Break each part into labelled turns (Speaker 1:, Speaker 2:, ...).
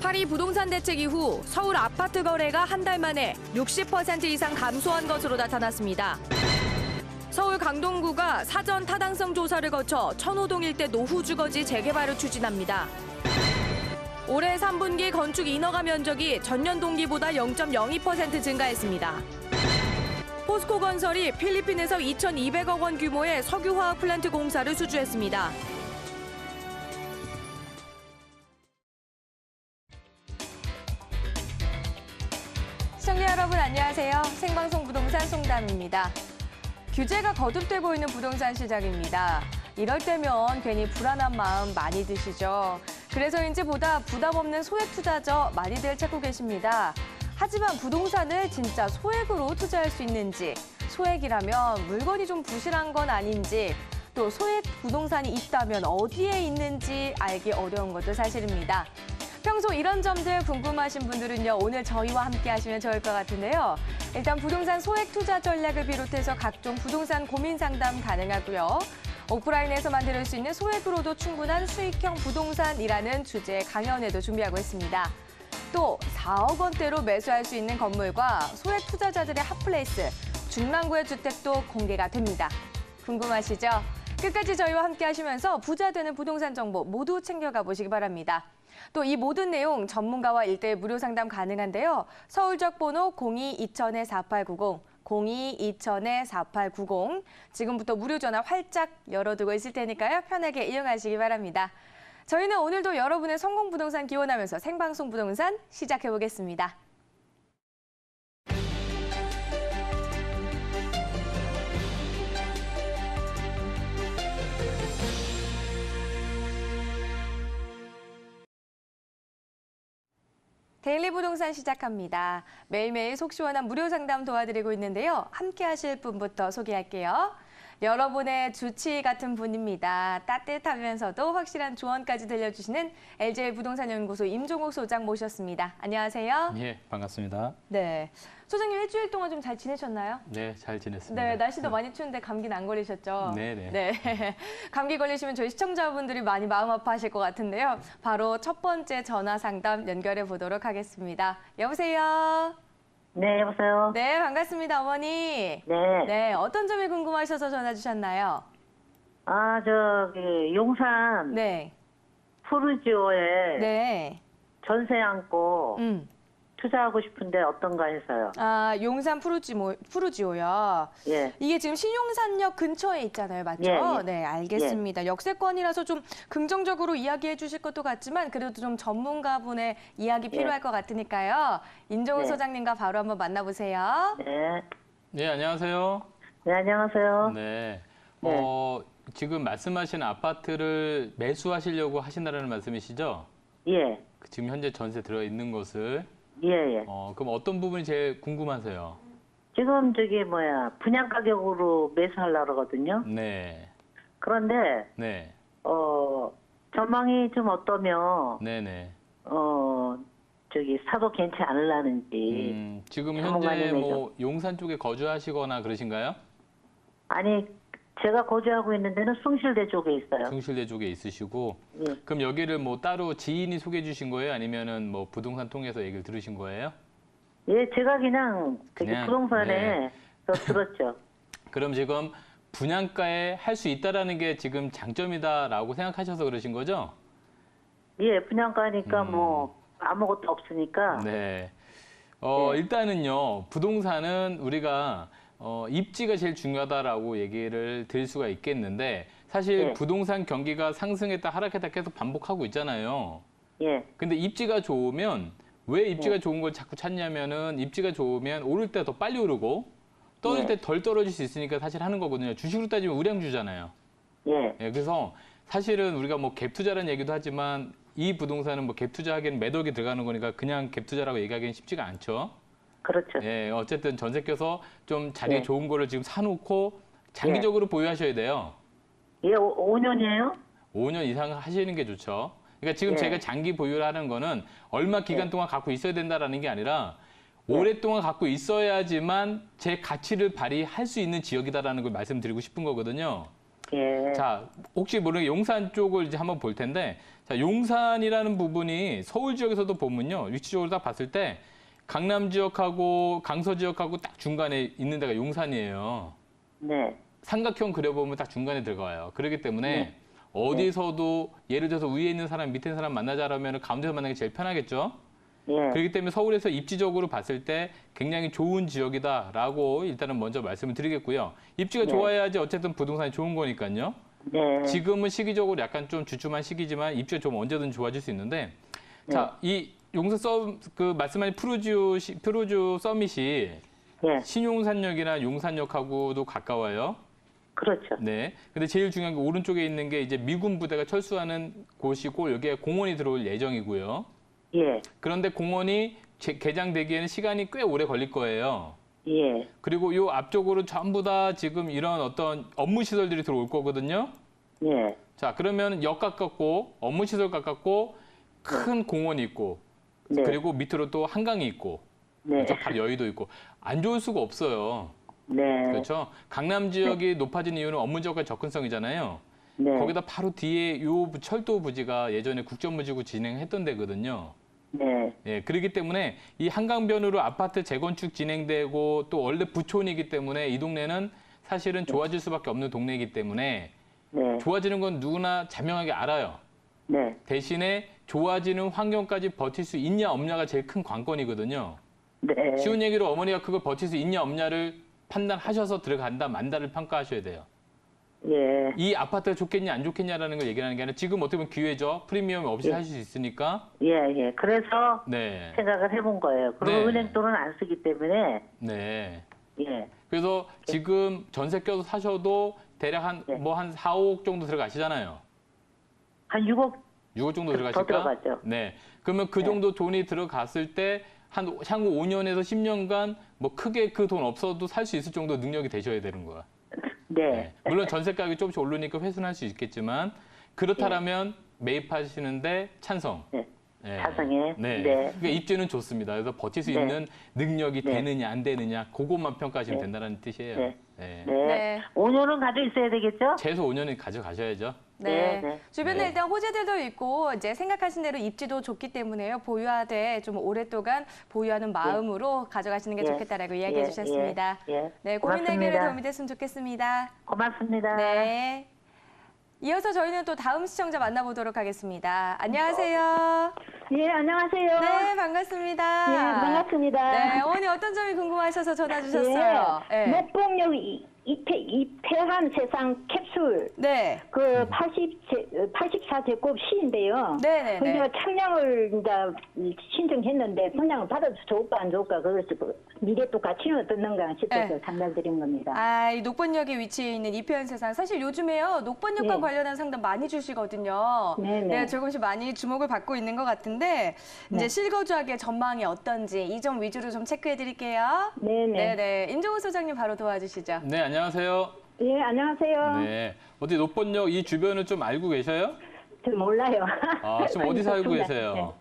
Speaker 1: 파리 부동산 대책 이후 서울 아파트 거래가 한 달 만에 60% 이상 감소한 것으로 나타났습니다. 서울 강동구가 사전 타당성 조사를 거쳐 천호동 일대 노후주거지 재개발을 추진합니다. 올해 3분기 건축 인허가 면적이 전년 동기보다 0.02% 증가했습니다. 포스코건설이 필리핀에서 2,200억 원 규모의 석유화학 플랜트 공사를 수주했습니다. 시청자 여러분 안녕하세요. 생방송 부동산 송담입니다. 규제가 거듭되고 있는 부동산 시장입니다. 이럴 때면 괜히 불안한 마음 많이 드시죠. 그래서인지 보다 부담 없는 소액 투자저 많이들 찾고 계십니다. 하지만 부동산을 진짜 소액으로 투자할 수 있는지, 소액이라면 물건이 좀 부실한 건 아닌지, 또 소액 부동산이 있다면 어디에 있는지 알기 어려운 것도 사실입니다. 평소 이런 점들 궁금하신 분들은요, 오늘 저희와 함께 하시면 좋을 것 같은데요. 일단 부동산 소액 투자 전략을 비롯해서 각종 부동산 고민 상담 가능하고요. 오프라인에서만 들을 수 있는 소액으로도 충분한 수익형 부동산이라는 주제의 강연회도 준비하고 있습니다. 또 4억 원대로 매수할 수 있는 건물과 소액 투자자들의 핫플레이스, 중랑구의 주택도 공개가 됩니다. 궁금하시죠? 끝까지 저희와 함께 하시면서 부자 되는 부동산 정보 모두 챙겨가 보시기 바랍니다. 또 이 모든 내용 전문가와 1:1 무료 상담 가능한데요. 서울적 번호 02-2000-4890, 02-2000-4890. 지금부터 무료 전화 활짝 열어두고 있을 테니까요. 편하게 이용하시기 바랍니다. 저희는 오늘도 여러분의 성공 부동산 기원하면서 생방송 부동산 시작해 보겠습니다. 데일리 부동산 시작합니다. 매일매일 속 시원한 무료 상담 도와드리고 있는데요. 함께 하실 분부터 소개할게요. 여러분의 주치 같은 분입니다. 따뜻하면서도 확실한 조언까지 들려주시는 LGL 부동산 연구소 임종욱 소장 모셨습니다. 안녕하세요.
Speaker 2: 예, 반갑습니다.
Speaker 1: 네, 소장님 일주일 동안 좀 잘 지내셨나요?
Speaker 2: 네, 잘 지냈습니다.
Speaker 1: 네, 날씨도 많이 추운데 감기는 안 걸리셨죠?
Speaker 2: 네네.
Speaker 1: 네. 감기 걸리시면 저희 시청자분들이 많이 마음 아파하실 것 같은데요. 바로 첫 번째 전화 상담 연결해 보도록 하겠습니다. 여보세요?
Speaker 3: 네, 여보세요?
Speaker 1: 네, 반갑습니다, 어머니.
Speaker 3: 네.
Speaker 1: 네, 어떤 점이 궁금하셔서 전화 주셨나요?
Speaker 3: 아, 저기, 용산
Speaker 1: 네.
Speaker 3: 푸르지오에
Speaker 1: 네.
Speaker 3: 전세 안고 투자하고 싶은데 어떤가 해서요.
Speaker 1: 아, 용산 푸르지오요.
Speaker 3: 예.
Speaker 1: 이게 지금 신용산역 근처에 있잖아요. 맞죠?
Speaker 3: 예, 예.
Speaker 1: 네, 알겠습니다. 역세권이라서 좀 긍정적으로 이야기해 주실 것도 같지만 그래도 좀 전문가분의 이야기 필요할 것 같으니까요. 임종훈
Speaker 3: 예.
Speaker 1: 소장님과 바로 한번 만나보세요.
Speaker 3: 네.
Speaker 2: 네, 안녕하세요.
Speaker 3: 네, 안녕하세요.
Speaker 2: 네.
Speaker 3: 네.
Speaker 2: 지금 말씀하신 아파트를 매수하시려고 하신다는 말씀이시죠?
Speaker 3: 예.
Speaker 2: 지금 현재 전세 들어있는 것을.
Speaker 3: 예, 예.
Speaker 2: 그럼 어떤 부분이 제일 궁금하세요?
Speaker 3: 지금 저기 분양 가격으로 매수하려고 그러거든요.
Speaker 2: 네.
Speaker 3: 그런데,
Speaker 2: 네.
Speaker 3: 전망이 좀 어떠면,
Speaker 2: 네네.
Speaker 3: 저기 사도 괜찮지 않을라는지.
Speaker 2: 지금
Speaker 3: 전문가님
Speaker 2: 현재 뭐
Speaker 3: 얘기죠.
Speaker 2: 용산 쪽에 거주하시거나 그러신가요?
Speaker 3: 아니, 제가 거주하고 있는 데는 숭실대 쪽에 있어요.
Speaker 2: 숭실대 쪽에 있으시고.
Speaker 3: 예.
Speaker 2: 그럼 여기를 뭐 따로 지인이 소개해 주신 거예요? 아니면은 뭐 부동산 통해서 얘기를 들으신 거예요?
Speaker 3: 예, 제가 그냥 저기
Speaker 2: 그냥,
Speaker 3: 부동산에 들었죠.
Speaker 2: 그럼 지금 분양가에 할 수 있다라는 게 지금 장점이다라고 생각하셔서 그러신 거죠?
Speaker 3: 예, 분양가니까 뭐 아무것도 없으니까.
Speaker 2: 네.
Speaker 3: 네.
Speaker 2: 일단은요, 부동산은 우리가 입지가 제일 중요하다라고 얘기를 드릴 수가 있겠는데 사실
Speaker 3: 네.
Speaker 2: 부동산 경기가 상승했다 하락했다 계속 반복하고 있잖아요.
Speaker 3: 예,
Speaker 2: 근데 입지가 좋으면 왜 입지가
Speaker 3: 네.
Speaker 2: 좋은 걸 자꾸 찾냐면은 입지가 좋으면 오를 때 더 빨리 오르고 떨어질
Speaker 3: 네.
Speaker 2: 때 덜 떨어질 수 있으니까 사실 하는 거거든요. 주식으로 따지면 우량주잖아요.
Speaker 3: 예,
Speaker 2: 예, 그래서 사실은 우리가 뭐 갭 투자라는 얘기도 하지만 이 부동산은 뭐 갭 투자하기에는 매덕이 들어가는 거니까 그냥 갭 투자라고 얘기하기는 쉽지가 않죠.
Speaker 3: 그렇죠.
Speaker 2: 예, 어쨌든 전세 껴서 좀 자리
Speaker 3: 네.
Speaker 2: 좋은 거를 지금 사놓고 장기적으로 보유하셔야 돼요.
Speaker 3: 예, 5년이에요?
Speaker 2: 5년 이상 하시는 게 좋죠. 그러니까 지금
Speaker 3: 네.
Speaker 2: 제가 장기 보유를 하는 거는 얼마 기간
Speaker 3: 네.
Speaker 2: 동안 갖고 있어야 된다라는 게 아니라
Speaker 3: 네.
Speaker 2: 오랫동안 갖고 있어야지만 제 가치를 발휘할 수 있는 지역이다라는 걸 말씀드리고 싶은 거거든요.
Speaker 3: 예.
Speaker 2: 자, 혹시 모르게 용산 쪽을 이제 한번 볼 텐데 자, 용산이라는 부분이 서울 지역에서도 보면요. 위치적으로 딱 봤을 때 강남 지역하고 강서 지역하고 딱 중간에 있는 데가 용산이에요.
Speaker 3: 네.
Speaker 2: 삼각형 그려보면 딱 중간에 들어가요. 그렇기 때문에 어디서도 예를 들어서 위에 있는 사람, 밑에 있는 사람 만나자라면 가운데서 만나는 게 제일 편하겠죠.
Speaker 3: 예.
Speaker 2: 그렇기 때문에 서울에서 입지적으로 봤을 때 굉장히 좋은 지역이다라고 일단은 먼저 말씀을 드리겠고요. 입지가
Speaker 3: 네.
Speaker 2: 좋아야지 어쨌든 부동산이 좋은 거니까요.
Speaker 3: 네.
Speaker 2: 지금은 시기적으로 약간 좀 주춤한 시기지만 입지가 좀 언제든 좋아질 수 있는데 자, 이 용산 그 말씀하신 푸르주 서밋이
Speaker 3: 예.
Speaker 2: 신용산역이나 용산역하고도 가까워요.
Speaker 3: 그렇죠.
Speaker 2: 네. 근데 제일 중요한 게 오른쪽에 있는 게 이제 미군 부대가 철수하는 곳이고 여기에 공원이 들어올 예정이고요.
Speaker 3: 예.
Speaker 2: 그런데 공원이 개장되기에는 시간이 꽤 오래 걸릴 거예요.
Speaker 3: 예.
Speaker 2: 그리고 이 앞쪽으로 전부 다 지금 이런 어떤 업무 시설들이 들어올 거거든요.
Speaker 3: 예.
Speaker 2: 자, 그러면 역 가깝고 업무 시설 가깝고 큰 공원이 있고
Speaker 3: 네.
Speaker 2: 그리고 밑으로 또 한강이 있고
Speaker 3: 네.
Speaker 2: 그렇죠? 바로 여의도 있고 안 좋을 수가 없어요.
Speaker 3: 네.
Speaker 2: 그렇죠? 강남 지역이 높아진 이유는 업무 지역과의 접근성이잖아요.
Speaker 3: 네.
Speaker 2: 거기다 바로 뒤에 요 철도 부지가 예전에 국정무지구 진행했던 데거든요.
Speaker 3: 네.
Speaker 2: 예, 그렇기 때문에 이 한강변으로 아파트 재건축 진행되고 또 원래 부촌이기 때문에 이 동네는 사실은 좋아질 수밖에 없는 동네이기 때문에
Speaker 3: 네.
Speaker 2: 좋아지는 건 누구나 자명하게 알아요.
Speaker 3: 네.
Speaker 2: 대신에 좋아지는 환경까지 버틸 수 있냐 없냐가 제일 큰 관건이거든요.
Speaker 3: 네.
Speaker 2: 쉬운 얘기로 어머니가 그걸 버틸 수 있냐 없냐를 판단하셔서 들어간다 만다를 평가하셔야 돼요.
Speaker 3: 예.
Speaker 2: 이 아파트가 좋겠냐 안 좋겠냐라는 걸 얘기하는 게 아니라 지금 어떻게 보면 기회죠. 프리미엄 없이 살 수 있으니까.
Speaker 3: 예, 예. 그래서
Speaker 2: 네.
Speaker 3: 생각을 해본 거예요. 그리고
Speaker 2: 네.
Speaker 3: 은행 돈은 안 쓰기 때문에.
Speaker 2: 네.
Speaker 3: 예.
Speaker 2: 그래서 지금 전세 껴서 사셔도 대략 한
Speaker 3: 네.
Speaker 2: 뭐 한 4, 5억 정도 들어가시잖아요.
Speaker 3: 한 6억
Speaker 2: 6억 정도
Speaker 3: 더
Speaker 2: 들어가실까?
Speaker 3: 들어가죠.
Speaker 2: 네. 그러면 그 정도 돈이 들어갔을 때 한 향후 5년에서 10년간 뭐 크게 그 돈 없어도 살 수 있을 정도 능력이 되셔야 되는 거야.
Speaker 3: 네.
Speaker 2: 네. 물론 전세 가격이 조금씩 오르니까 회수할 수 있겠지만 그렇다라면 매입하시는데 찬성.
Speaker 3: 네.
Speaker 2: 네.
Speaker 3: 찬성해.
Speaker 2: 네.
Speaker 3: 네.
Speaker 2: 그러니까 입지는 좋습니다. 그래서 버틸 수
Speaker 3: 네.
Speaker 2: 있는 능력이
Speaker 3: 네.
Speaker 2: 되느냐 안 되느냐 그것만 평가하시면
Speaker 3: 네.
Speaker 2: 된다는 뜻이에요.
Speaker 3: 네.
Speaker 2: 네.
Speaker 3: 네.
Speaker 1: 네.
Speaker 3: 5년은 가지고 있어야 되겠죠?
Speaker 2: 최소 5년은 가져가셔야죠.
Speaker 1: 네.
Speaker 3: 네.
Speaker 1: 주변에
Speaker 2: 네.
Speaker 1: 일단 호재들도 있고 이제 생각하신 대로 입지도 좋기 때문에요. 보유하되 좀 오랫동안 보유하는 마음으로 가져가시는 게
Speaker 3: 예.
Speaker 1: 좋겠다라고 이야기해
Speaker 3: 예,
Speaker 1: 주셨습니다.
Speaker 3: 예, 예.
Speaker 1: 네, 고민 해결에
Speaker 3: 고맙습니다.
Speaker 1: 도움이 됐으면 좋겠습니다.
Speaker 3: 고맙습니다.
Speaker 1: 네. 이어서 저희는 또 다음 시청자 만나보도록 하겠습니다. 안녕하세요.
Speaker 4: 예, 안녕하세요.
Speaker 1: 네, 반갑습니다.
Speaker 4: 예, 반갑습니다.
Speaker 1: 네, 어머니 어떤 점이 궁금하셔서 전화 주셨어요?
Speaker 4: 예, 녹봉역 이태한 세상 캡슐
Speaker 1: 네.
Speaker 4: 그 84제곱 시인데요.
Speaker 1: 네네네.
Speaker 4: 근데 청량을 이제 신청했는데 청량을 받아도 좋을까 안 좋을까 그것이 미래 또 가치는 어떻는가 싶어서
Speaker 1: 네.
Speaker 4: 상담드린 겁니다.
Speaker 1: 아, 이 녹번역에 위치해 있는 이태원 세상. 사실 요즘에요, 녹번역과
Speaker 4: 네.
Speaker 1: 관련한 상담 많이 주시거든요.
Speaker 4: 네네.
Speaker 1: 네, 조금씩 많이 주목을 받고 있는 것 같은데, 이제
Speaker 4: 네.
Speaker 1: 실거주하기의 전망이 어떤지 이 점 위주로 좀 체크해 드릴게요.
Speaker 4: 네네.
Speaker 1: 네네. 임종훈 소장님 바로 도와주시죠.
Speaker 2: 네, 안녕하세요.
Speaker 4: 예, 안녕하세요.
Speaker 2: 네. 어디 녹번역 이 주변을 좀 알고 계셔요?
Speaker 4: 저 몰라요.
Speaker 2: 아, 지금 어디 살고
Speaker 4: 좋습니다.
Speaker 2: 계세요?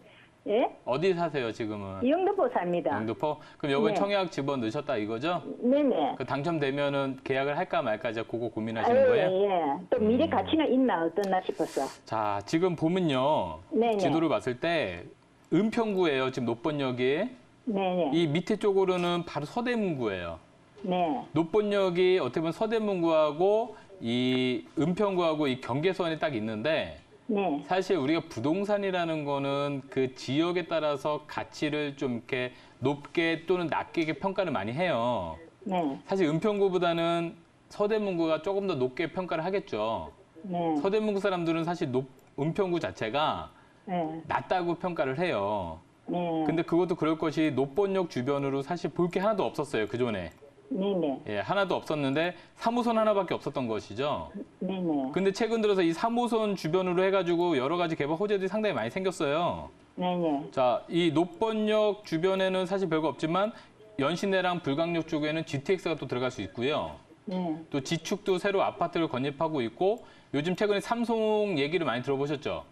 Speaker 4: 예?
Speaker 2: 어디 사세요, 지금은?
Speaker 4: 영등포 삽니다.
Speaker 2: 영등포? 그럼 여기
Speaker 4: 네.
Speaker 2: 청약 집어 넣으셨다 이거죠?
Speaker 4: 네네.
Speaker 2: 그 당첨되면은 계약을 할까 말까 이제 그거 고민하시는 거예요?
Speaker 4: 예. 또 미래 가치는 있나 어떻나 싶어서.
Speaker 2: 자, 지금 보면요.
Speaker 4: 네네.
Speaker 2: 지도를 봤을 때 은평구예요. 지금 녹번역이.
Speaker 4: 네네.
Speaker 2: 이 밑에 쪽으로는 바로 서대문구예요.
Speaker 4: 네.
Speaker 2: 녹번역이 어떻게 보면 서대문구하고 이 은평구하고 이 경계선이 딱 있는데
Speaker 4: 네.
Speaker 2: 사실 우리가 부동산이라는 거는 그 지역에 따라서 가치를 좀 이렇게 높게 또는 낮게 이렇게 평가를 많이 해요.
Speaker 4: 네.
Speaker 2: 사실 은평구보다는 서대문구가 조금 더 높게 평가를 하겠죠.
Speaker 4: 네.
Speaker 2: 서대문구 사람들은 사실 은평구 자체가
Speaker 4: 네.
Speaker 2: 낮다고 평가를 해요.
Speaker 4: 네.
Speaker 2: 근데 그것도 그럴 것이 녹번역 주변으로 사실 볼 게 하나도 없었어요, 그전에.
Speaker 4: 네네.
Speaker 2: 예, 하나도 없었는데 3호선 하나밖에 없었던 것이죠.
Speaker 4: 네네.
Speaker 2: 근데 최근 들어서 이 3호선 주변으로 해가지고 여러 가지 개발 호재들이 상당히 많이 생겼어요.
Speaker 4: 네네.
Speaker 2: 자, 이 녹번역 주변에는 사실 별거 없지만 연신내랑 불광역 쪽에는 GTX가 또 들어갈 수 있고요.
Speaker 4: 네.
Speaker 2: 또 지축도 새로 아파트를 건립하고 있고 요즘 최근에 삼성 얘기를 많이 들어보셨죠?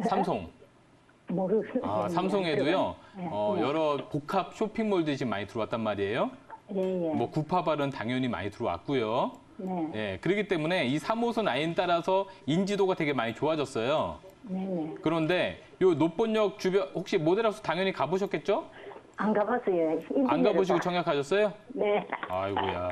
Speaker 2: 삼성.
Speaker 4: 모르겠어요.
Speaker 2: 아, 삼성에도요.
Speaker 4: 네.
Speaker 2: 여러 복합 쇼핑몰들이 지금 많이 들어왔단 말이에요.
Speaker 4: 예, 예.
Speaker 2: 뭐 구파발은 당연히 많이 들어왔고요.
Speaker 4: 네.
Speaker 2: 예, 그렇기 때문에 이 3호선 라인 따라서 인지도가 되게 많이 좋아졌어요.
Speaker 4: 네네.
Speaker 2: 그런데 요 노본역 주변 혹시 모델하우스 당연히 가보셨겠죠?
Speaker 4: 안 가봤어요.
Speaker 2: 안 가보시고 청약하셨어요?
Speaker 4: 네.
Speaker 2: 아이고야.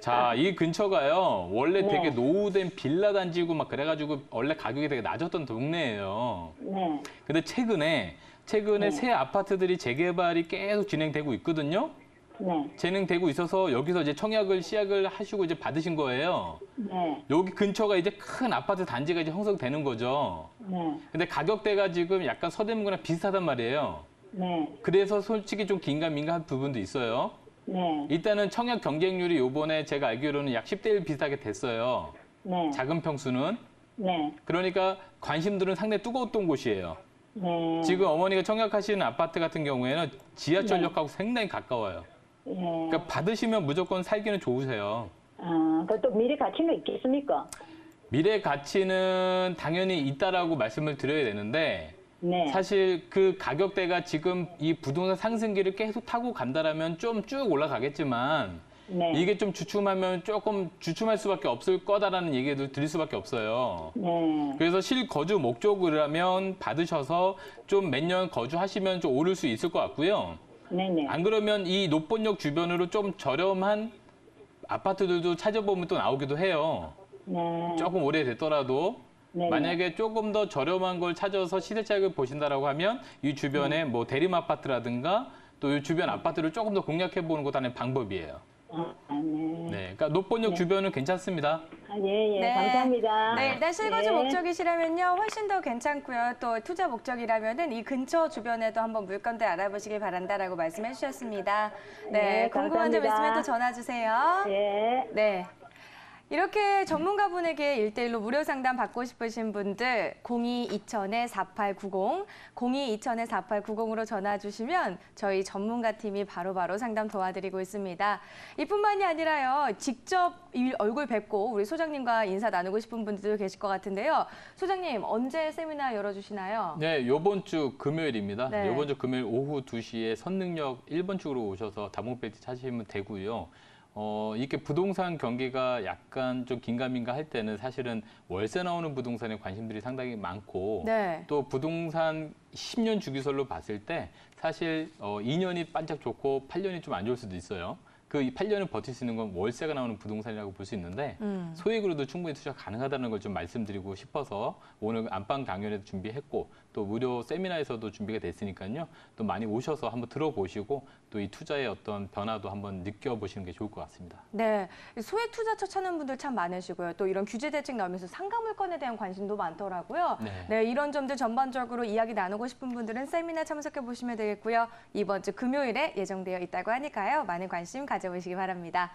Speaker 2: 자, 이 근처가요. 원래
Speaker 4: 네.
Speaker 2: 되게 노후된 빌라 단지고 막 그래가지고 원래 가격이 되게 낮았던 동네예요.
Speaker 4: 네.
Speaker 2: 근데 최근에
Speaker 4: 네.
Speaker 2: 새 아파트들이 재개발이 계속 진행되고 있거든요.
Speaker 4: 네.
Speaker 2: 진행되고 있어서 여기서 이제 청약을 시작을 하시고 이제 받으신 거예요.
Speaker 4: 네.
Speaker 2: 여기 근처가 이제 큰 아파트 단지가 이제 형성되는 거죠.
Speaker 4: 네.
Speaker 2: 근데 가격대가 지금 약간 서대문구랑 비슷하단 말이에요.
Speaker 4: 네.
Speaker 2: 그래서 솔직히 좀 긴가민가한 부분도 있어요.
Speaker 4: 네.
Speaker 2: 일단은 청약 경쟁률이 요번에 제가 알기로는 약 10대 1 비슷하게 됐어요.
Speaker 4: 네.
Speaker 2: 작은 평수는.
Speaker 4: 네.
Speaker 2: 그러니까 관심들은 상당히 뜨거웠던 곳이에요.
Speaker 4: 네.
Speaker 2: 지금 어머니가 청약하시는 아파트 같은 경우에는 지하철역하고 상당히 가까워요.
Speaker 4: 예.
Speaker 2: 그러니까 받으시면 무조건 살기는 좋으세요.
Speaker 4: 아, 그또 미래 가치는 있겠습니까?
Speaker 2: 미래 가치는 당연히 있다라고 말씀을 드려야 되는데
Speaker 4: 네.
Speaker 2: 사실 그 가격대가 지금 이 부동산 상승기를 계속 타고 간다라면 좀 쭉 올라가겠지만
Speaker 4: 네.
Speaker 2: 이게 좀 주춤하면 조금 주춤할 수밖에 없을 거다라는 얘기도 드릴 수밖에 없어요.
Speaker 4: 네.
Speaker 2: 그래서 실거주 목적이라면 받으셔서 좀 몇 년 거주하시면 좀 오를 수 있을 것 같고요.
Speaker 4: 네네.
Speaker 2: 안 그러면 이 노본역 주변으로 좀 저렴한 아파트들도 찾아보면 또 나오기도 해요.
Speaker 4: 네.
Speaker 2: 조금 오래됐더라도
Speaker 4: 네네.
Speaker 2: 만약에 조금 더 저렴한 걸 찾아서 시세 차익을 보신다라고 하면 이 주변에 뭐 대림 아파트라든가 또 이 주변 아파트를 조금 더 공략해 보는 것도 하나의 방법이에요.
Speaker 4: 아, 네.
Speaker 2: 네, 그러니까 노본역 주변은 괜찮습니다.
Speaker 4: 아, 예, 예.
Speaker 1: 네.
Speaker 4: 감사합니다.
Speaker 1: 네, 일단 실거주
Speaker 4: 예.
Speaker 1: 목적이시라면요, 훨씬 더 괜찮고요. 또 투자 목적이라면은 이 근처 주변에도 한번 물건들 알아보시길 바란다라고 말씀해 주셨습니다. 네,
Speaker 4: 네,
Speaker 1: 궁금한 점
Speaker 4: 감사합니다.
Speaker 1: 있으면 또 전화 주세요.
Speaker 4: 예.
Speaker 1: 네. 이렇게 전문가분에게 1대1로 무료 상담 받고 싶으신 분들 02-2000-4890, 02-2000-4890으로 전화 주시면 저희 전문가팀이 바로바로 상담 도와드리고 있습니다. 이뿐만이 아니라요. 직접 얼굴 뵙고 우리 소장님과 인사 나누고 싶은 분들도 계실 것 같은데요. 소장님, 언제 세미나 열어주시나요?
Speaker 2: 네, 요번 주 금요일입니다.
Speaker 1: 네.
Speaker 2: 요번 주 금요일 오후 2시에 선능력 1번 축으로 오셔서 다목벨트 찾으시면 되고요. 이렇게 부동산 경기가 약간 좀 긴가민가 할 때는 사실은 월세 나오는 부동산에 관심들이 상당히 많고
Speaker 1: 네.
Speaker 2: 또 부동산 10년 주기설로 봤을 때 사실 2년이 반짝 좋고 8년이 좀 안 좋을 수도 있어요. 그 8년을 버틸 수 있는 건 월세가 나오는 부동산이라고 볼 수 있는데 소액으로도 충분히 투자가 가능하다는 걸 좀 말씀드리고 싶어서 오늘 안방 강연에도 준비했고 또 무료 세미나에서도 준비가 됐으니까요. 또 많이 오셔서 한번 들어보시고 또 이 투자의 어떤 변화도 한번 느껴보시는 게 좋을 것 같습니다.
Speaker 1: 네, 소액 투자처 찾는 분들 참 많으시고요. 또 이런 규제 대책 나오면서 상가 물건에 대한 관심도 많더라고요.
Speaker 2: 네.
Speaker 1: 네, 이런 점들 전반적으로 이야기 나누고 싶은 분들은 세미나 참석해 보시면 되겠고요. 이번 주 금요일에 예정되어 있다고 하니까요. 많은 관심 가져보시기 바랍니다.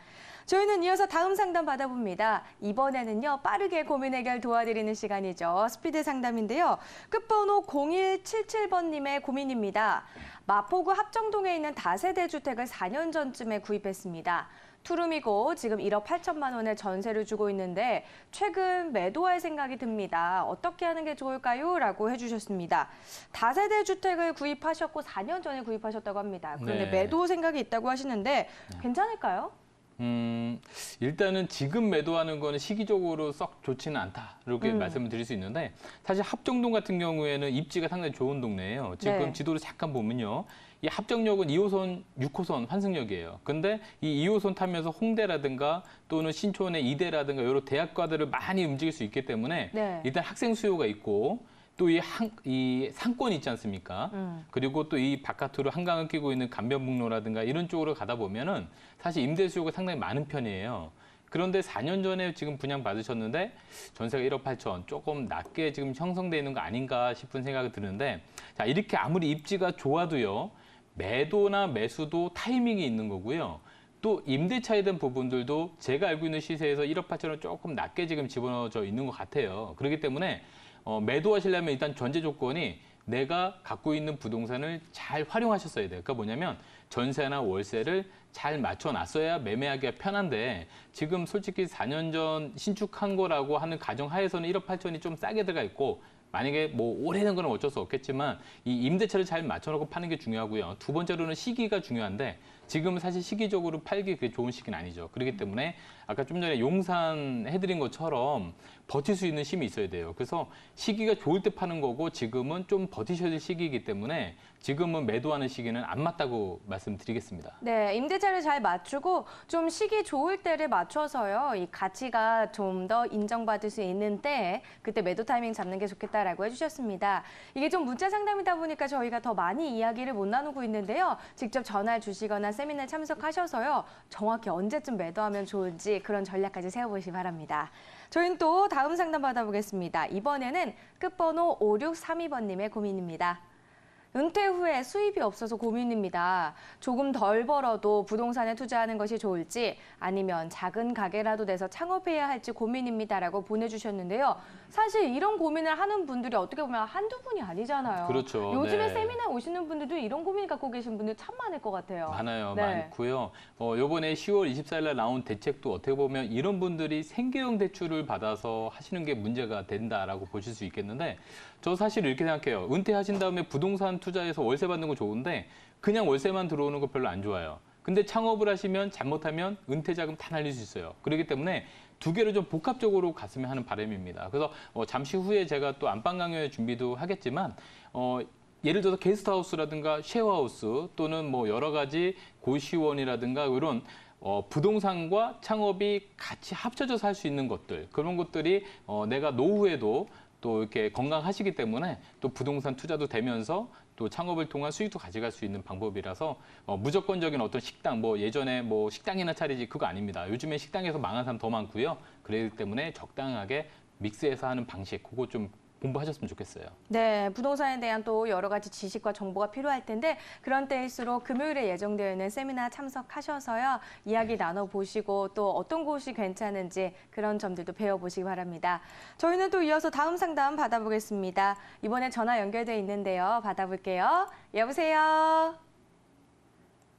Speaker 1: 저희는 이어서 다음 상담 받아봅니다. 이번에는요, 빠르게 고민 해결 도와드리는 시간이죠. 스피드 상담인데요. 끝번호 0177번님의 고민입니다. 마포구 합정동에 있는 다세대 주택을 4년 전쯤에 구입했습니다. 투룸이고 지금 1억 8천만 원의 전세를 주고 있는데 최근 매도할 생각이 듭니다. 어떻게 하는 게 좋을까요? 라고 해주셨습니다. 다세대 주택을 구입하셨고 4년 전에 구입하셨다고 합니다. 그런데
Speaker 2: 네.
Speaker 1: 매도 생각이 있다고 하시는데 괜찮을까요?
Speaker 2: 일단은 지금 매도하는 거는 시기적으로 썩 좋지는 않다. 이렇게 말씀을 드릴 수 있는데 사실 합정동 같은 경우에는 입지가 상당히 좋은 동네예요. 지금
Speaker 1: 네.
Speaker 2: 지도를 잠깐 보면요. 이 합정역은 2호선, 6호선 환승역이에요. 근데 이 2호선 타면서 홍대라든가 또는 신촌의 이대라든가 이런 대학가들을 많이 움직일 수 있기 때문에
Speaker 1: 네.
Speaker 2: 일단 학생 수요가 있고 또 이 상권이 있지 않습니까? 그리고 또 이 바깥으로 한강을 끼고 있는 감변북로라든가 이런 쪽으로 가다 보면은 사실 임대 수요가 상당히 많은 편이에요. 그런데 4년 전에 지금 분양 받으셨는데 전세가 1억 8천 조금 낮게 지금 형성되어 있는 거 아닌가 싶은 생각이 드는데 자, 이렇게 아무리 입지가 좋아도요. 매도나 매수도 타이밍이 있는 거고요. 또 임대차에 대한 부분들도 제가 알고 있는 시세에서 1억 8천은 조금 낮게 지금 집어넣어져 있는 것 같아요. 그렇기 때문에 매도하시려면 일단 전제 조건이 내가 갖고 있는 부동산을 잘 활용하셨어야 돼요. 그러니까 뭐냐면 전세나 월세를 잘 맞춰놨어야 매매하기가 편한데 지금 솔직히 4년 전 신축한 거라고 하는 가정하에서는 1억 8천이 좀 싸게 들어가 있고 만약에 뭐 오래된 거는 어쩔 수 없겠지만 이 임대차를 잘 맞춰놓고 파는 게 중요하고요. 두 번째로는 시기가 중요한데 지금은 사실 시기적으로 팔기 그게 좋은 시기는 아니죠. 그렇기 때문에 아까 좀 전에 용산 해드린 것처럼 버틸 수 있는 힘이 있어야 돼요. 그래서 시기가 좋을 때 파는 거고 지금은 좀 버티셔야 될 시기이기 때문에 지금은 매도하는 시기는 안 맞다고 말씀드리겠습니다.
Speaker 1: 네, 임대차를 잘 맞추고 좀 시기 좋을 때를 맞춰서요. 이 가치가 좀 더 인정받을 수 있는 때 그때 매도 타이밍 잡는 게 좋겠다라고 해주셨습니다. 이게 좀 문자 상담이다 보니까 저희가 더 많이 이야기를 못 나누고 있는데요. 직접 전화 주시거나 세미나에 참석하셔서요. 정확히 언제쯤 매도하면 좋은지 그런 전략까지 세워보시기 바랍니다. 저희는 또 다음 상담 받아보겠습니다. 이번에는 끝번호 5632번님의 고민입니다. 은퇴 후에 수입이 없어서 고민입니다. 조금 덜 벌어도 부동산에 투자하는 것이 좋을지 아니면 작은 가게라도 내서 창업해야 할지 고민입니다라고 보내주셨는데요. 사실 이런 고민을 하는 분들이 어떻게 보면 한두 분이 아니잖아요.
Speaker 2: 그렇죠.
Speaker 1: 요즘에
Speaker 2: 네.
Speaker 1: 세미나에 오시는 분들도 이런 고민 갖고 계신 분들 참 많을 것 같아요.
Speaker 2: 많아요.
Speaker 1: 네.
Speaker 2: 많고요. 요번에 10월 24일 날 나온 대책도 어떻게 보면 이런 분들이 생계형 대출을 받아서 하시는 게 문제가 된다라고 보실 수 있겠는데 저 사실 이렇게 생각해요. 은퇴하신 다음에 부동산 투자해서 월세 받는 거 좋은데 그냥 월세만 들어오는 거 별로 안 좋아요. 근데 창업을 하시면 잘못하면 은퇴 자금 다 날릴 수 있어요. 그렇기 때문에 두 개를 좀 복합적으로 갔으면 하는 바람입니다. 그래서 잠시 후에 제가 또 안방 강연의 준비도 하겠지만 예를 들어서 게스트하우스라든가 쉐어하우스 또는 뭐 여러 가지 고시원이라든가 이런 부동산과 창업이 같이 합쳐져서 할 수 있는 것들 그런 것들이 내가 노후에도 또 이렇게 건강하시기 때문에 또 부동산 투자도 되면서 또 창업을 통한 수익도 가져갈 수 있는 방법이라서 무조건적인 어떤 식당 뭐 예전에 뭐 식당이나 차리지 그거 아닙니다. 요즘에 식당에서 망한 사람 더 많고요. 그렇기 때문에 적당하게 믹스해서 하는 방식 그거 좀 공부하셨으면 좋겠어요.
Speaker 1: 네, 부동산에 대한 또 여러 가지 지식과 정보가 필요할 텐데 그런 때일수록 금요일에 예정되어 있는 세미나 참석하셔서요. 이야기 나눠보시고 또 어떤 곳이 괜찮은지 그런 점들도 배워보시기 바랍니다. 저희는 또 이어서 다음 상담 받아보겠습니다. 이번에 전화 연결돼 있는데요. 받아볼게요. 여보세요?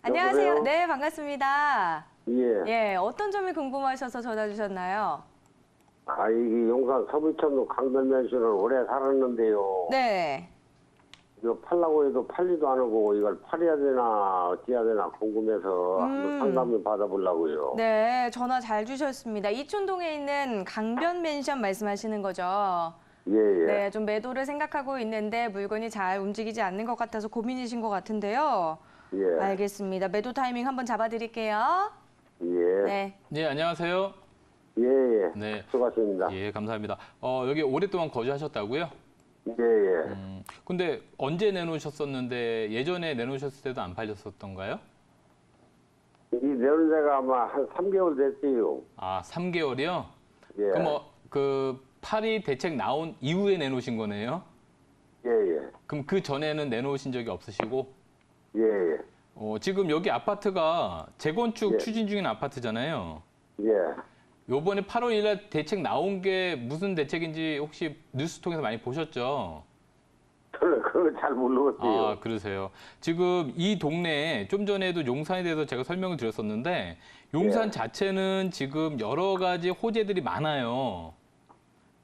Speaker 1: 안녕하세요.
Speaker 5: 여보세요?
Speaker 1: 네, 반갑습니다.
Speaker 5: 예.
Speaker 1: 예, 어떤 점이 궁금하셔서 전화 주셨나요?
Speaker 5: 이게 용산 서부천로 강변면신을 오래 살았는데요.
Speaker 1: 네.
Speaker 5: 이거 팔라고 해도 팔리도 안 하고 이걸 팔아야 되나 어찌해야 되나 궁금해서 한번 상담 좀 받아보려고요.
Speaker 1: 네, 전화 잘 주셨습니다. 이촌동에 있는 강변 맨션 말씀하시는 거죠?
Speaker 5: 예, 예.
Speaker 1: 네, 좀 매도를 생각하고 있는데 물건이 잘 움직이지 않는 것 같아서 고민이신 것 같은데요.
Speaker 5: 예.
Speaker 1: 알겠습니다. 매도 타이밍 한번 잡아드릴게요.
Speaker 5: 예.
Speaker 1: 네.
Speaker 2: 네, 안녕하세요.
Speaker 5: 예, 예.
Speaker 2: 네.
Speaker 5: 수고하십니다.
Speaker 2: 예, 감사합니다. 여기 오랫동안 거주하셨다고요?
Speaker 5: 예, 예.
Speaker 2: 근데 언제 내놓으셨었는데 예전에 내놓으셨을 때도 안 팔렸었던가요?
Speaker 5: 이 내놓은 지가 아마 한 3개월 됐지요.
Speaker 2: 아, 3개월이요?
Speaker 5: 예.
Speaker 2: 그럼 그 파리 대책 나온 이후에 내놓으신 거네요?
Speaker 5: 예, 예.
Speaker 2: 그럼 그 전에는 내놓으신 적이 없으시고?
Speaker 5: 예, 예.
Speaker 2: 지금 여기 아파트가 재건축
Speaker 5: 예.
Speaker 2: 추진 중인 아파트잖아요.
Speaker 5: 예.
Speaker 2: 요번에 8월 1일 날 대책 나온 게 무슨 대책인지 혹시 뉴스 통해서 많이 보셨죠?
Speaker 5: 저는 그걸 잘 모르겠어요.
Speaker 2: 아, 그러세요. 지금 이 동네에 좀 전에도 용산에 대해서 제가 설명을 드렸었는데 용산
Speaker 5: 예.
Speaker 2: 자체는 지금 여러 가지 호재들이 많아요.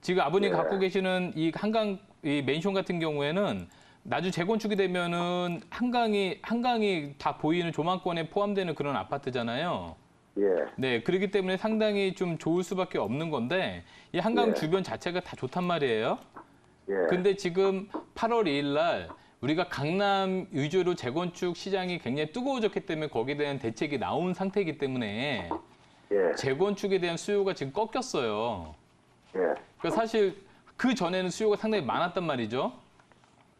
Speaker 2: 지금 아버님
Speaker 5: 예.
Speaker 2: 갖고 계시는 이 한강 이 맨션 같은 경우에는 나중에 재건축이 되면은 한강이 다 보이는 조망권에 포함되는 그런 아파트잖아요.
Speaker 5: 예.
Speaker 2: 네, 그렇기 때문에 상당히 좀 좋을 수밖에 없는 건데 이 한강
Speaker 5: 예.
Speaker 2: 주변 자체가 다 좋단 말이에요.
Speaker 5: 예.
Speaker 2: 근데 지금 8월 2일 날 우리가 강남 위주로 재건축 시장이 굉장히 뜨거워졌기 때문에 거기에 대한 대책이 나온 상태이기 때문에
Speaker 5: 예.
Speaker 2: 재건축에 대한 수요가 지금 꺾였어요.
Speaker 5: 예.
Speaker 2: 그러니까 사실 그 전에는 수요가 상당히 많았단 말이죠.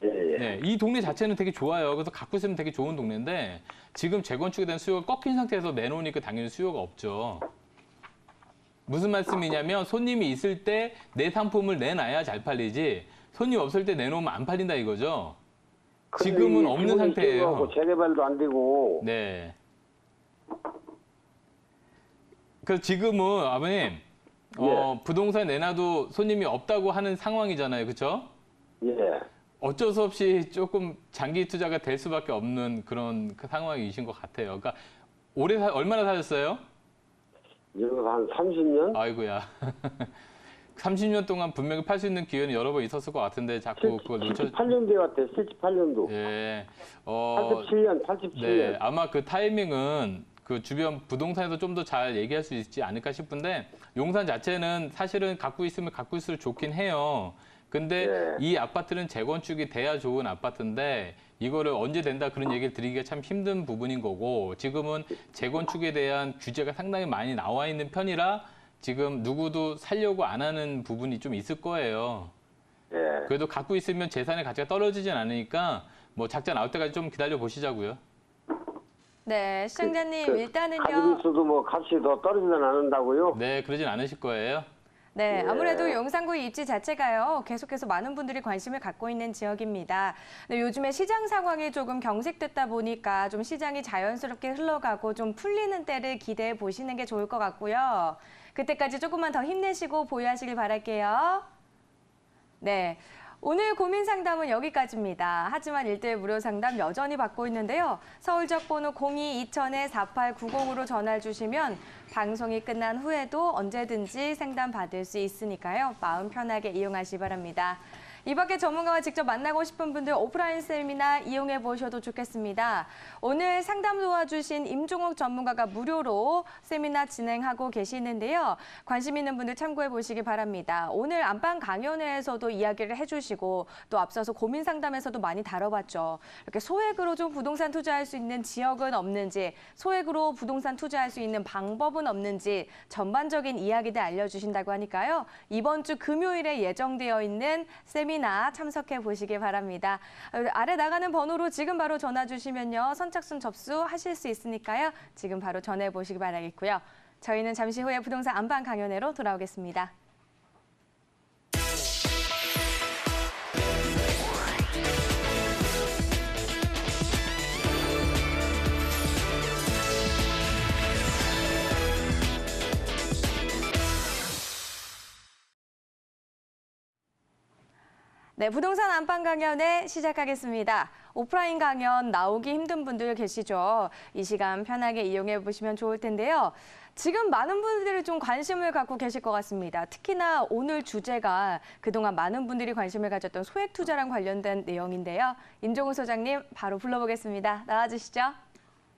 Speaker 5: 예. 예.
Speaker 2: 네, 이 동네 자체는 되게 좋아요. 그래서 갖고 있으면 되게 좋은 동네인데 지금 재건축에 대한 수요가 꺾인 상태에서 내놓으니까 당연히 수요가 없죠. 무슨 말씀이냐면 손님이 있을 때 내 상품을 내놔야 잘 팔리지 손님 없을 때 내놓으면 안 팔린다 이거죠. 지금은 없는 상태예요.
Speaker 5: 재개발도 안 되고.
Speaker 2: 네. 그래서 지금은 아버님 부동산 내놔도 손님이 없다고 하는 상황이잖아요. 그렇죠?
Speaker 5: 예.
Speaker 2: 어쩔 수 없이 조금 장기 투자가 될 수밖에 없는 그런 상황이신 것 같아요. 그러니까 얼마나 사셨어요?
Speaker 5: 이거 한 30년?
Speaker 2: 아이고야. 30년 동안 분명히 팔 수 있는 기회는 여러 번 있었을 것 같은데 자꾸 그걸 놓쳐.
Speaker 5: 78년도에 왔대요. 78년도.
Speaker 2: 예.
Speaker 5: 87년.
Speaker 2: 네, 아마 그 타이밍은 그 주변 부동산에서 좀 더 잘 얘기할 수 있지 않을까 싶은데 용산 자체는 사실은 갖고 있으면 갖고 있을수록 좋긴 해요. 근데
Speaker 5: 네.
Speaker 2: 이 아파트는 재건축이 돼야 좋은 아파트인데 이거를 언제 된다 그런 얘기를 드리기가 참 힘든 부분인 거고 지금은 재건축에 대한 규제가 상당히 많이 나와 있는 편이라 지금 누구도 살려고 안 하는 부분이 좀 있을 거예요.
Speaker 5: 예.
Speaker 2: 그래도 갖고 있으면 재산의 가치가 떨어지진 않으니까 뭐 작자 나올 때까지 좀 기다려 보시자고요.
Speaker 1: 네, 시청자님
Speaker 5: 가지고
Speaker 1: 일단은요.
Speaker 5: 있어도 뭐 값이 더 떨어지진 않는다고요?
Speaker 2: 네, 그러진 않으실 거예요.
Speaker 1: 네,
Speaker 5: 예.
Speaker 1: 아무래도 용산구의 입지 자체가요, 계속해서 많은 분들이 관심을 갖고 있는 지역입니다. 근데 요즘에 시장 상황이 조금 경색됐다 보니까 좀 시장이 자연스럽게 흘러가고 좀 풀리는 때를 기대해 보시는 게 좋을 것 같고요. 그때까지 조금만 더 힘내시고 보유하시길 바랄게요. 네. 오늘 고민 상담은 여기까지입니다. 하지만 1대1 무료 상담 여전히 받고 있는데요. 서울적 번호 02-2000-4890으로 전화를 주시면 방송이 끝난 후에도 언제든지 상담 받을 수 있으니까요. 마음 편하게 이용하시기 바랍니다. 이 밖에 전문가와 직접 만나고 싶은 분들 오프라인 세미나 이용해 보셔도 좋겠습니다. 오늘 상담 도와주신 임종욱 전문가가 무료로 세미나 진행하고 계시는데요. 관심 있는 분들 참고해 보시기 바랍니다. 오늘 안방 강연회에서도 이야기를 해주시고 또 앞서서 고민 상담에서도 많이 다뤄봤죠. 이렇게 소액으로 좀 부동산 투자할 수 있는 지역은 없는지, 소액으로 부동산 투자할 수 있는 방법은 없는지 전반적인 이야기들 알려주신다고 하니까요. 이번 주 금요일에 예정되어 있는 세미나 참석해 보시기 바랍니다. 아래 나가는 번호로 지금 바로 전화 주시면요. 선착순 접수하실 수 있으니까요. 지금 바로 전화해 보시기 바라겠고요. 저희는 잠시 후에 부동산 안방 강연회로 돌아오겠습니다. 네, 부동산 안방 강연회 시작하겠습니다. 오프라인 강연 나오기 힘든 분들 계시죠? 이 시간 편하게 이용해 보시면 좋을 텐데요. 지금 많은 분들이 좀 관심을 갖고 계실 것 같습니다. 특히나 오늘 주제가 그동안 많은 분들이 관심을 가졌던 소액 투자랑 관련된 내용인데요. 임종우 소장님 바로 불러보겠습니다. 나와주시죠.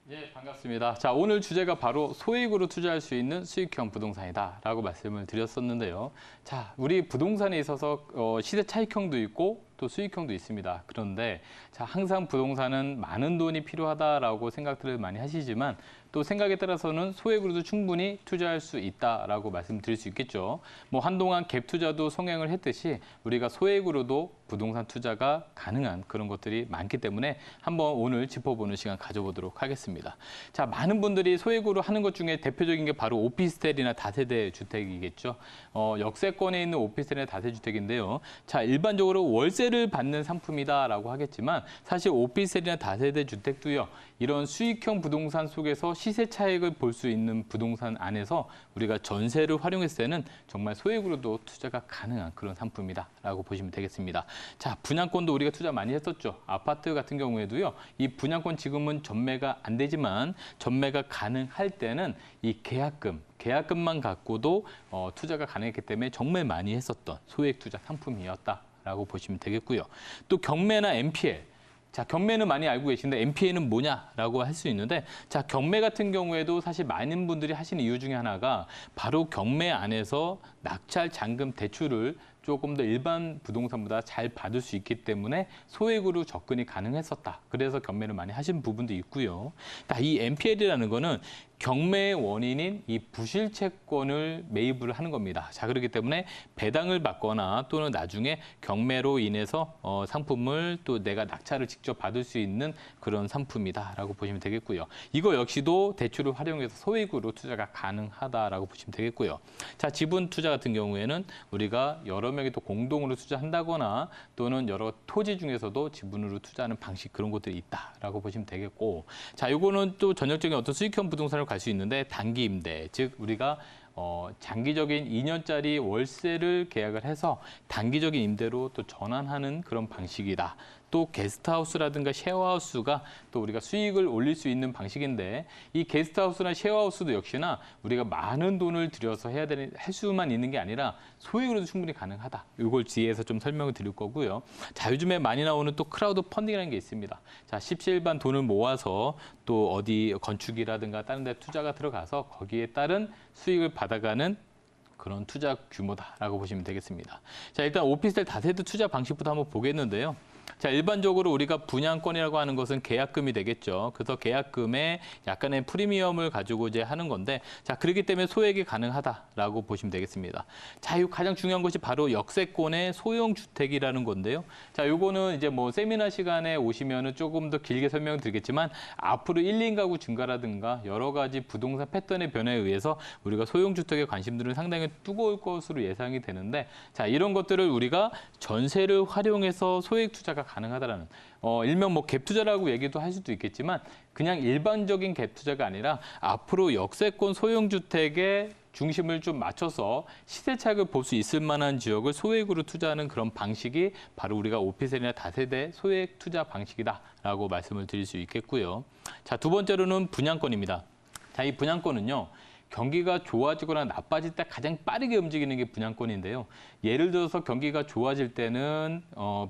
Speaker 2: 예, 반갑습니다. 자, 오늘 주제가 바로 소액으로 투자할 수 있는 수익형 부동산이다라고 말씀을 드렸었는데요. 자, 우리 부동산에 있어서 시세 차익형도 있고 또 수익형도 있습니다. 그런데 자, 항상 부동산은 많은 돈이 필요하다라고 생각들을 많이 하시지만 또 생각에 따라서는 소액으로도 충분히 투자할 수 있다라고 말씀드릴 수 있겠죠. 뭐 한동안 갭 투자도 성행을 했듯이 우리가 소액으로도 부동산 투자가 가능한 그런 것들이 많기 때문에 한번 오늘 짚어보는 시간 가져보도록 하겠습니다. 자, 많은 분들이 소액으로 하는 것 중에 대표적인 게 바로 오피스텔이나 다세대 주택이겠죠. 역세권에 있는 오피스텔이나 다세대 주택인데요. 자, 일반적으로 월세를 받는 상품이다라고 하겠지만 사실 오피스텔이나 다세대 주택도요. 이런 수익형 부동산 속에서 시세 차익을 볼 수 있는 부동산 안에서 우리가 전세를 활용했을 때는 정말 소액으로도 투자가 가능한 그런 상품이다라고 보시면 되겠습니다. 자, 분양권도 우리가 투자 많이 했었죠. 아파트 같은 경우에도요. 이 분양권 지금은 전매가 안 되지만 전매가 가능할 때는 이 계약금만 갖고도 투자가 가능했기 때문에 정말 많이 했었던 소액 투자 상품이었다라고 보시면 되겠고요. 또 경매나 NPL. 자, 경매는 많이 알고 계신데 NPL은 뭐냐라고 할 수 있는데 자, 경매 같은 경우에도 사실 많은 분들이 하시는 이유 중에 하나가 바로 경매 안에서 낙찰 잔금 대출을 조금 더 일반 부동산보다 잘 받을 수 있기 때문에 소액으로 접근이 가능했었다. 그래서 경매를 많이 하신 부분도 있고요. 이 NPL이라는 거는 경매의 원인인 이 부실채권을 매입을 하는 겁니다. 자, 그렇기 때문에 배당을 받거나 또는 나중에 경매로 인해서 상품을 또 내가 낙찰을 직접 받을 수 있는 그런 상품이다라고 보시면 되겠고요. 이거 역시도 대출을 활용해서 소액으로 투자가 가능하다라고 보시면 되겠고요. 자, 지분 투자 같은 경우에는 우리가 여러 명이 또 공동으로 투자한다거나 또는 여러 토지 중에서도 지분으로 투자하는 방식 그런 것들이 있다라고 보시면 되겠고, 자, 요거는 또 전형적인 어떤 수익형 부동산을 갈 수 있는데 단기 임대, 즉 우리가 장기적인 2년짜리 월세를 계약을 해서 단기적인 임대로 또 전환하는 그런 방식이다. 또 게스트하우스라든가 셰어하우스가 또 우리가 수익을 올릴 수 있는 방식인데 이 게스트하우스나 셰어하우스도 역시나 우리가 많은 돈을 들여서 할 수만 있는 게 아니라 소액으로도 충분히 가능하다. 이걸 뒤에서 좀 설명을 드릴 거고요. 자, 요즘에 많이 나오는 또 크라우드 펀딩이라는 게 있습니다. 자, 십시일반 돈을 모아서 또 어디 건축이라든가 다른 데 투자가 들어가서 거기에 따른 수익을 받아가는 그런 투자 규모다라고 보시면 되겠습니다. 자, 일단 오피스텔 다세대 투자 방식부터 한번 보겠는데요. 자, 일반적으로 우리가 분양권이라고 하는 것은 계약금이 되겠죠. 그래서 계약금에 약간의 프리미엄을 가지고 이제 하는 건데, 자, 그렇기 때문에 소액이 가능하다라고 보시면 되겠습니다. 자, 이 가장 중요한 것이 바로 역세권의 소형 주택이라는 건데요. 자, 요거는 이제 뭐 세미나 시간에 오시면은 조금 더 길게 설명을 드리겠지만 앞으로 1인 가구 증가라든가 여러 가지 부동산 패턴의 변화에 의해서 우리가 소형 주택에 관심들은 상당히 뜨거울 것으로 예상이 되는데, 자, 이런 것들을 우리가 전세를 활용해서 소액 투자가 가능하다라는 일명 뭐 갭 투자라고 얘기도 할 수도 있겠지만 그냥 일반적인 갭 투자가 아니라 앞으로 역세권 소형 주택에 중심을 좀 맞춰서 시세 차익을 볼 수 있을 만한 지역을 소액으로 투자하는 그런 방식이 바로 우리가 오피스텔이나 다세대 소액 투자 방식이다라고 말씀을 드릴 수 있겠고요. 자, 두 번째로는 분양권입니다. 자, 이 분양권은요. 경기가 좋아지거나 나빠질 때 가장 빠르게 움직이는 게 분양권인데요. 예를 들어서 경기가 좋아질 때는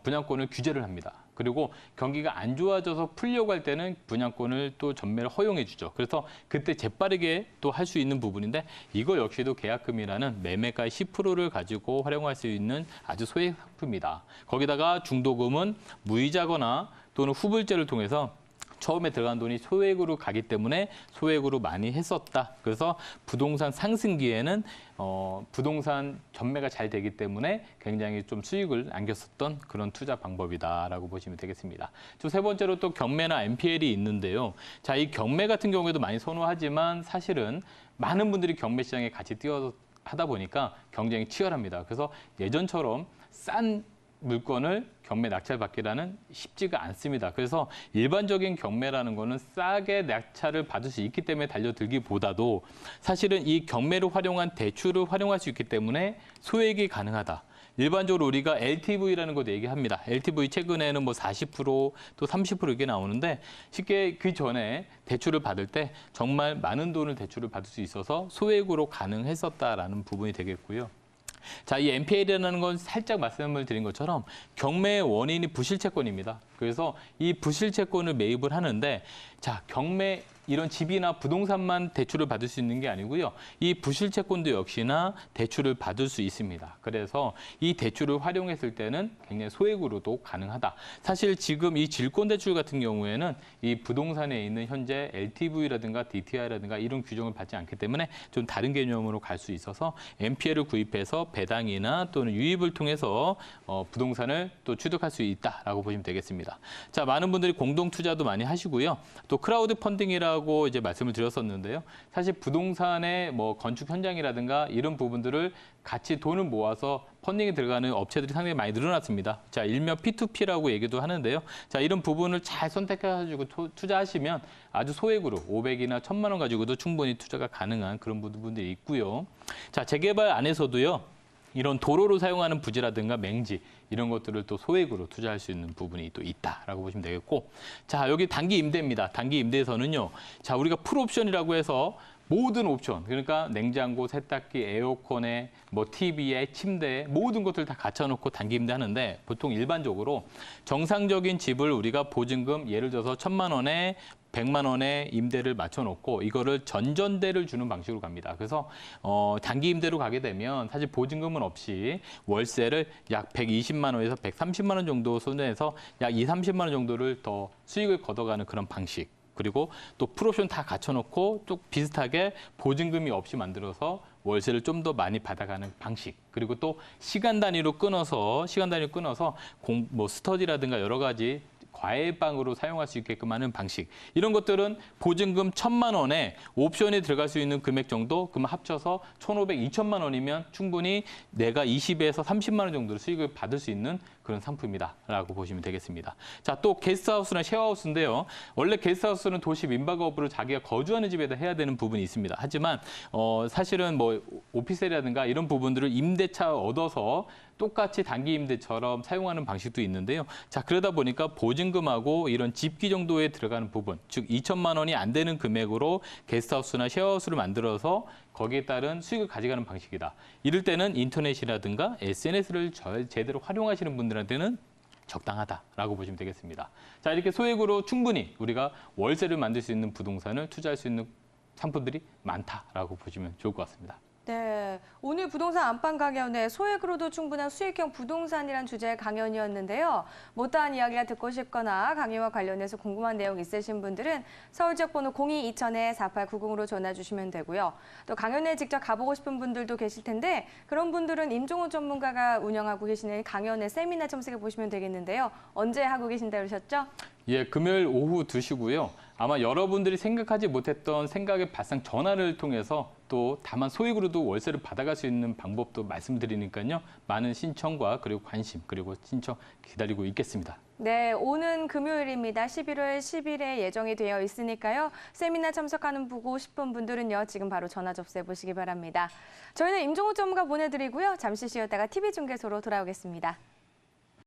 Speaker 2: 분양권을 규제를 합니다. 그리고 경기가 안 좋아져서 풀려고 할 때는 분양권을 또 전매를 허용해 주죠. 그래서 그때 재빠르게 또 할 수 있는 부분인데 이거 역시도 계약금이라는 매매가의 10%를 가지고 활용할 수 있는 아주 소액 상품이다. 거기다가 중도금은 무이자거나 또는 후불제를 통해서 처음에 들어간 돈이 소액으로 가기 때문에 소액으로 많이 했었다. 그래서 부동산 상승기에는 부동산 전매가 잘 되기 때문에 굉장히 좀 수익을 안겼었던 그런 투자 방법이다라고 보시면 되겠습니다. 또 세 번째로 또 경매나 NPL이 있는데요. 자, 이 경매 같은 경우에도 많이 선호하지만 사실은 많은 분들이 경매 시장에 같이 하다 보니까 경쟁이 치열합니다. 그래서 예전처럼 싼 물건을 경매 낙찰받기라는 쉽지가 않습니다. 그래서 일반적인 경매라는 거는 싸게 낙찰을 받을 수 있기 때문에 달려들기보다도 사실은 이 경매를 활용한 대출을 활용할 수 있기 때문에 소액이 가능하다. 일반적으로 우리가 LTV라는 것도 얘기합니다. LTV 최근에는 뭐 40% 또 30% 이게 나오는데 쉽게 그 전에 대출을 받을 때 정말 많은 돈을 대출을 받을 수 있어서 소액으로 가능했었다라는 부분이 되겠고요. 자, 이 NPL이라는 건 살짝 말씀을 드린 것처럼 경매의 원인이 부실채권입니다. 그래서 이 부실채권을 매입을 하는데 자, 경매 이런 집이나 부동산만 대출을 받을 수 있는 게 아니고요. 이 부실채권도 역시나 대출을 받을 수 있습니다. 그래서 이 대출을 활용했을 때는 굉장히 소액으로도 가능하다. 사실 지금 이 질권대출 같은 경우에는 이 부동산에 있는 현재 LTV라든가 DTI라든가 이런 규정을 받지 않기 때문에 좀 다른 개념으로 갈 수 있어서 NPL을 구입해서 배당이나 또는 유입을 통해서 부동산을 또 취득할 수 있다라고 보시면 되겠습니다. 자, 많은 분들이 공동 투자도 많이 하시고요. 또 크라우드 펀딩이라고 이제 말씀을 드렸었는데요. 사실 부동산의 뭐 건축 현장이라든가 이런 부분들을 같이 돈을 모아서 펀딩에 들어가는 업체들이 상당히 많이 늘어났습니다. 자, 일명 P2P라고 얘기도 하는데요. 자, 이런 부분을 잘 선택해가지고 투자하시면 아주 소액으로 500이나 1000만 원 가지고도 충분히 투자가 가능한 그런 부분들이 있고요. 자, 재개발 안에서도요. 이런 도로로 사용하는 부지라든가 맹지 이런 것들을 또 소액으로 투자할 수 있는 부분이 또 있다라고 보시면 되겠고, 자, 여기 단기 임대입니다. 단기 임대에서는요, 자, 우리가 풀옵션이라고 해서 모든 옵션, 그러니까 냉장고, 세탁기, 에어컨에 뭐 TV에 침대에 모든 것들 다 갖춰놓고 단기 임대하는데 보통 일반적으로 정상적인 집을 우리가 보증금 예를 들어서 1000만 원에 100만 원의 임대를 맞춰놓고 이거를 전전대를 주는 방식으로 갑니다. 그래서 단기 임대로 가게 되면 사실 보증금은 없이 월세를 약 120만 원에서 130만 원 정도 손해에서 약 2, 30만 원 정도를 더 수익을 걷어가는 그런 방식. 그리고 또 풀옵션 다 갖춰놓고 또 비슷하게 보증금이 없이 만들어서 월세를 좀 더 많이 받아가는 방식. 그리고 또 시간 단위로 끊어서 스터디라든가 여러 가지 과외방으로 사용할 수 있게끔 하는 방식. 이런 것들은 보증금 1000만 원에 옵션이 들어갈 수 있는 금액 정도, 그럼 합쳐서 1500, 2000만 원이면 충분히 내가 20에서 30만 원 정도의 수익을 받을 수 있는 그런 상품이다라고 보시면 되겠습니다. 자, 또 게스트하우스나 쉐어하우스인데요. 원래 게스트하우스는 도시 민박업으로 자기가 거주하는 집에다 해야 되는 부분이 있습니다. 하지만 사실은 뭐 오피스텔이라든가 이런 부분들을 임대차 얻어서 똑같이 단기 임대처럼 사용하는 방식도 있는데요. 자, 그러다 보니까 보증금하고 이런 집기 정도에 들어가는 부분, 즉 2천만 원이 안 되는 금액으로 게스트하우스나 쉐어하우스를 만들어서 거기에 따른 수익을 가져가는 방식이다. 이럴 때는 인터넷이라든가 SNS를 제대로 활용하시는 분들한테는 적당하다라고 보시면 되겠습니다. 자, 이렇게 소액으로 충분히 우리가 월세를 만들 수 있는 부동산을 투자할 수 있는 상품들이 많다라고 보시면 좋을 것 같습니다.
Speaker 1: 네, 오늘 부동산 안방강연의 소액으로도 충분한 수익형 부동산이란 주제의 강연이었는데요. 못다한 이야기가 듣고 싶거나 강의와 관련해서 궁금한 내용 있으신 분들은 서울지역 번호 02-2000-4890으로 전화 주시면 되고요. 또 강연에 직접 가보고 싶은 분들도 계실 텐데 그런 분들은 임종훈 전문가가 운영하고 계시는 강연의 세미나 참석해 보시면 되겠는데요. 언제 하고 계신다 그러셨죠?
Speaker 2: 예, 금요일 오후 2시고요. 아마 여러분들이 생각하지 못했던 생각의 발상 전환을 통해서 또 다만 소액으로도 월세를 받아갈 수 있는 방법도 말씀드리니까요. 많은 신청과 그리고 관심 그리고 신청 기다리고 있겠습니다.
Speaker 1: 네, 오는 금요일입니다. 11월 10일에 예정이 되어 있으니까요. 세미나 참석하는 보고 싶은 분들은요. 지금 바로 전화 접수해 보시기 바랍니다. 저희는 임종훈 전문가 보내드리고요. 잠시 쉬었다가 TV 중계소로 돌아오겠습니다.